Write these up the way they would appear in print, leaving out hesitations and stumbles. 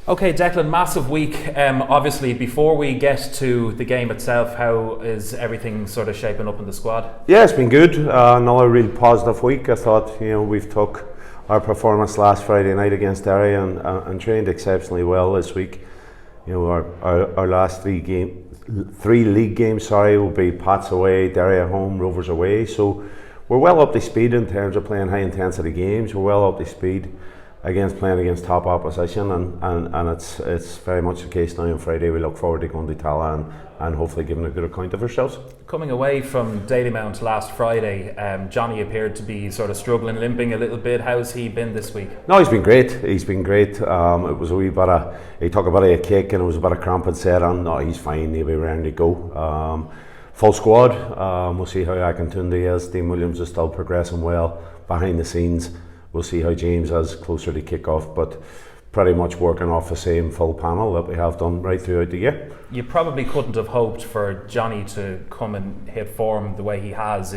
Okay, Declan, massive week. Obviously, before we get to the game itself, how is everything sort of shaping up in the squad? Yeah, it's been good. Another real positive week. I thought, we've took our performance last Friday night against Derry and trained exceptionally well this week. Our last three league games, will be Pats away, Derry at home, Rovers away. So we're well up to speed in terms of playing high intensity games. We're well up to speed playing against top opposition, and it's very much the case now on Friday. We look forward to going to Tala and hopefully giving a good account of ourselves. Coming away from Dalymount last Friday, Johnny appeared to be sort of struggling, limping a little bit. How's he been this week? No, he's been great. It was a wee bit of, he took a bit of a kick and it was a bit of cramp and said, no, he's fine, he'll be ready to go. Full squad. We'll see how Akintunde is. Dean Williams is still progressing well behind the scenes. We'll see how James is closer to kick off, but pretty much working off the same full panel that we have done right throughout the year. You probably couldn't have hoped for Johnny to come and hit form the way he has,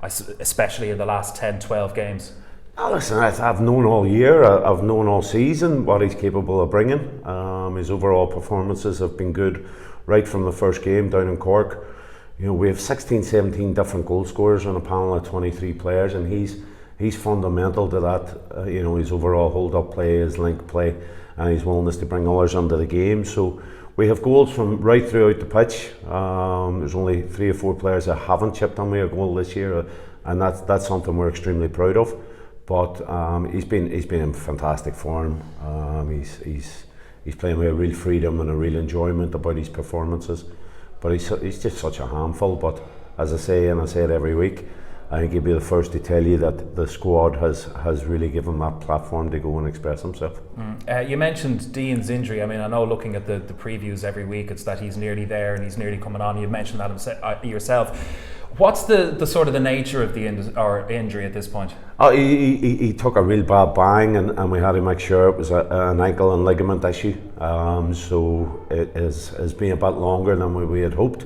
especially in the last 10-12 games. Listen, I've known all year, I've known all season what he's capable of bringing. His overall performances have been good right from the first game down in Cork. We have 16, 17 different goal scorers on a panel of 23 players, and he's fundamental to that. His overall hold-up play, his link play, and his willingness to bring others into the game. So we have goals from right throughout the pitch. There's only 3 or 4 players that haven't chipped on with a goal this year, and that's something we're extremely proud of. But he's been in fantastic form. He's playing with a real freedom and a real enjoyment about his performances. But he's just such a handful. But as I say, and I say it every week, I think he'd be the first to tell you that the squad has really given him that platform to go and express himself. You mentioned Dean's injury. I mean, I know looking at the previews every week, it's that he's nearly there and he's nearly coming on. You've mentioned that yourself. What's the sort of the nature of the injury at this point? He took a real bad bang, and we had to make sure it was an ankle and ligament issue. So it has been a bit longer than we had hoped.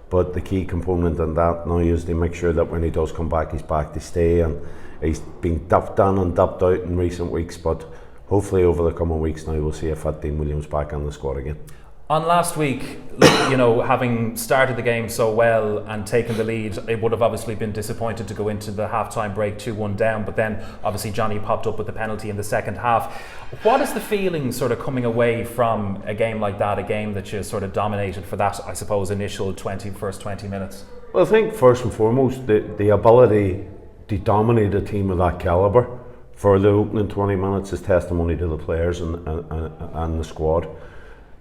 But the key component in that now is to make sure that when he does come back, he's back to stay, and he's been dipped in and dipped out in recent weeks. But hopefully over the coming weeks now we'll see a fit Dean Williams back in the squad again. On last week, having started the game so well and taken the lead, it would have obviously been disappointed to go into the half-time break 2-1 down, but then obviously Johnny popped up with the penalty in the second half. What is the feeling sort of coming away from a game like that, a game that you sort of dominated for that, I suppose, initial first 20 minutes? Well, I think first and foremost, the ability to dominate a team of that calibre for the opening 20 minutes is testimony to the players and the squad.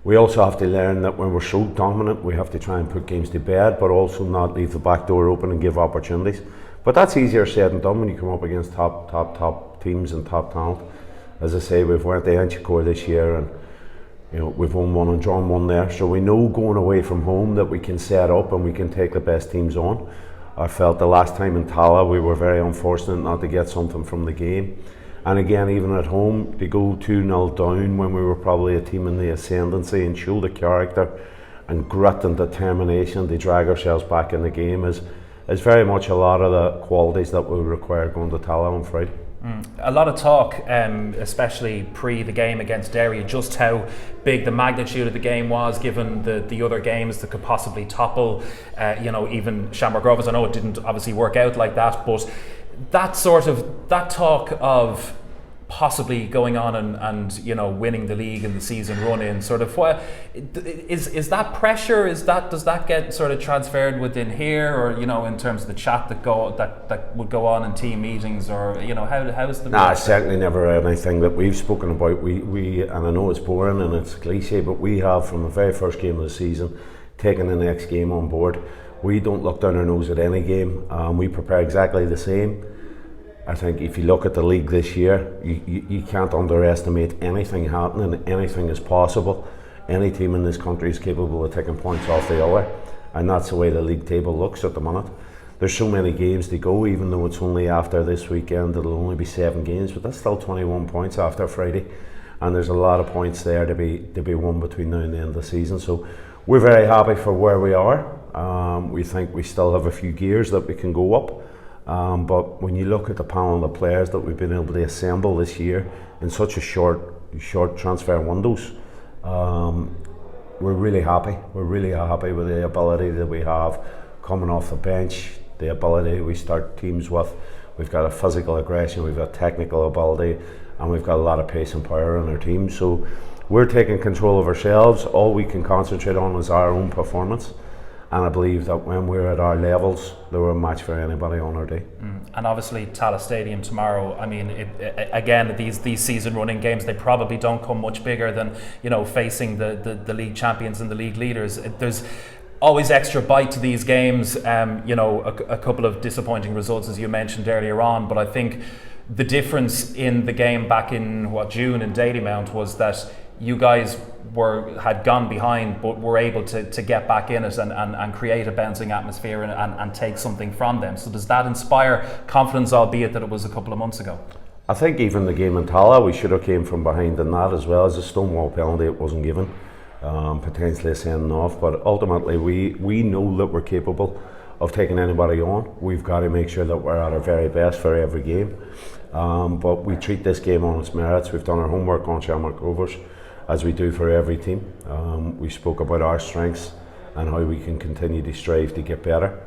We also have to learn that when we're so dominant, we have to try and put games to bed, but also not leave the back door open and give opportunities. But that's easier said than done when you come up against top teams and top talent. As I say, we've went to Inchicore this year, and we've won one and drawn one there. So we know going away from home that we can set up and we can take the best teams on. I felt the last time in Tala we were very unfortunate not to get something from the game. And again, even at home, to go 2-0 down when we were probably a team in the ascendancy and show the character and grit and determination to drag ourselves back in the game is very much a lot of the qualities that we require going to Tala on Friday. A lot of talk, especially pre the game against Derry, just how big the magnitude of the game was given the other games that could possibly topple, even Shamrock Rovers. I know it didn't obviously work out like that, but that talk of possibly going on and winning the league and the season run in, sort of, what is that pressure? Does that get sort of transferred within here, or in terms of the chat that would go on in team meetings, or how is the? Nah, it's certainly never anything that we've spoken about. We and I know it's boring and it's cliche, but we have from the very first game of the season taken the next game on board. We don't look down our nose at any game. We prepare exactly the same. I think if you look at the league this year, you can't underestimate anything happening. Anything is possible. Any team in this country is capable of taking points off the other, and that's the way the league table looks at the minute. There's so many games to go, even though it's only after this weekend. It'll only be 7 games, but that's still 21 points after Friday, and there's a lot of points there to be won between now and the end of the season. So we're very happy for where we are. We think we still have a few gears that we can go up. But when you look at the panel of players that we've been able to assemble this year in such a short transfer windows, we're really happy. We're really happy with the ability that we have coming off the bench, the ability we start teams with. We've got a physical aggression, we've got technical ability, and we've got a lot of pace and power in our team. So we're taking control of ourselves. All we can concentrate on is our own performance. And I believe that when we're at our levels, there were a match for anybody on our day. And obviously Tallaght Stadium tomorrow, I mean, again, these season running games, they probably don't come much bigger than, facing the league champions and the league leaders. There's always extra bite to these games, a couple of disappointing results as you mentioned earlier on, but I think the difference in the game back in June in Dalymount was that you guys had gone behind but were able to get back in it and create a bouncing atmosphere and take something from them. So does that inspire confidence, albeit that it was a couple of months ago? I think even the game in Tallaght, we should have came from behind in that as well. As a stonewall penalty, it wasn't given, potentially a sending off, but ultimately we know that we're capable of taking anybody on. We've got to make sure that we're at our very best for every game, but we treat this game on its merits. We've done our homework on Shamrock Rovers, as we do for every team. We spoke about our strengths and how we can continue to strive to get better.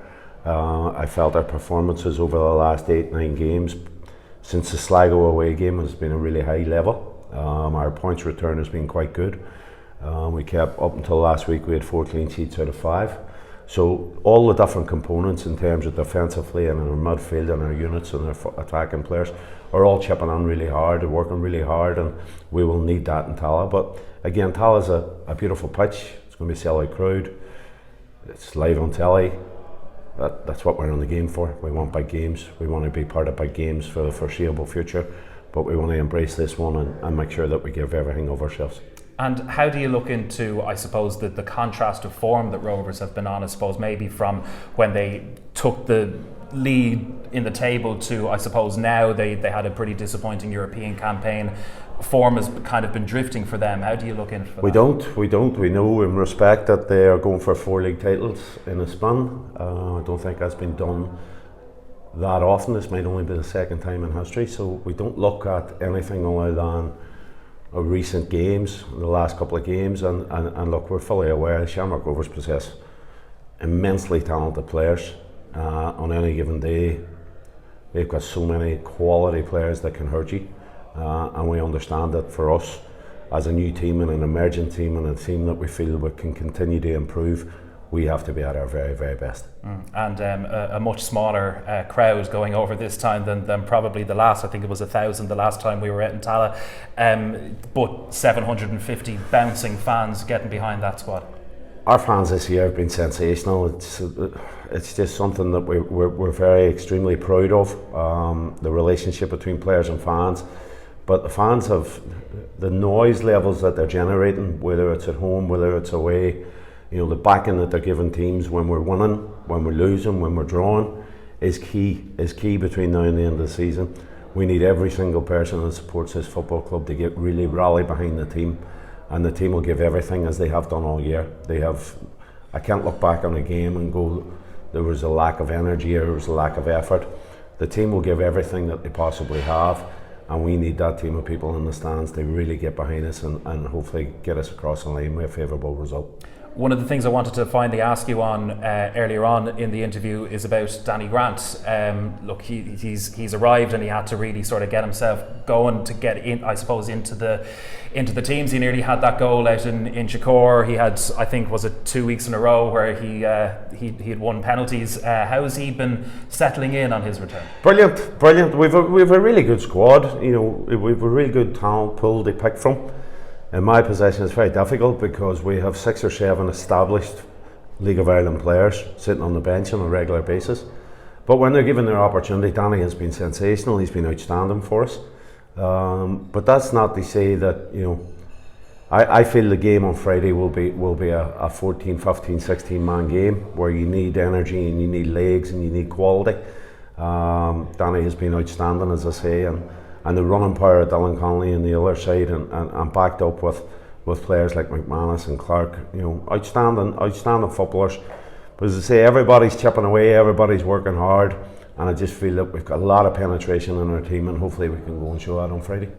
I felt our performances over the last 8-9 games since the Sligo away game has been a really high level. Our points return has been quite good. We kept, up until last week, we had 4 clean sheets out of 5. So all the different components in terms of defensively and in our midfield and our units and our attacking players are all chipping on really hard, they're working really hard, and we will need that in Tallaght. But again, Tallagh's a beautiful pitch. It's going to be a sellout crowd. It's live on telly. That's what we're in the game for. We want big games. We want to be part of big games for the foreseeable future. But we want to embrace this one and make sure that we give everything of ourselves. And how do you look into, I suppose, the contrast of form that Rovers have been on, I suppose, maybe from when they took the lead in the table to, I suppose, now they had a pretty disappointing European campaign. Form has kind of been drifting for them. How do you look into that? We don't. We know in respect that they are going for 4 league titles in a span. I don't think that's been done that often. This might only be the second time in history. So we don't look at anything other than recent games, the last couple of games, and look, we're fully aware Shamrock Rovers possess immensely talented players. On any given day, we've got so many quality players that can hurt you, and we understand that for us as a new team and an emerging team and a team that we feel we can continue to improve, we have to be at our very, very best. And a much smaller crowd going over this time than probably the last. I think it was 1,000 the last time we were out in Tallaght, but 750 bouncing fans getting behind that squad. Our fans this year have been sensational. It's just something that we're very extremely proud of, the relationship between players and fans. But the fans have the noise levels that they're generating, whether it's at home, whether it's away. The backing that they're giving teams when we're winning, when we're losing, when we're drawing, is key between now and the end of the season. We need every single person that supports this football club to get really rally behind the team, and the team will give everything as they have done all year. I can't look back on a game and go, there was a lack of energy or there was a lack of effort. The team will give everything that they possibly have, and we need that team of people in the stands to really get behind us and hopefully get us across the line with a favourable result. One of the things I wanted to finally ask you on earlier on in the interview is about Danny Grant. Look, he's arrived and he had to really sort of get himself going to get in, I suppose, into the teams. He nearly had that goal out in Chicor. He had, I think, was it 2 weeks in a row where he had won penalties. How has he been settling in on his return? Brilliant. We've a really good squad. We've a really good talent pool to pick from. In my possession, it's very difficult because we have 6 or 7 established League of Ireland players sitting on the bench on a regular basis. But when they're given their opportunity, Danny has been sensational. He's been outstanding for us. But that's not to say that I feel the game on Friday will be a 14, 15, 16 man game where you need energy and you need legs and you need quality. Danny has been outstanding, as I say, and the running power of Dylan Connolly on the other side, and backed up with players like McManus and Clark. Outstanding footballers. But as I say, everybody's chipping away, everybody's working hard, and I just feel that we've got a lot of penetration in our team, and hopefully we can go and show that on Friday.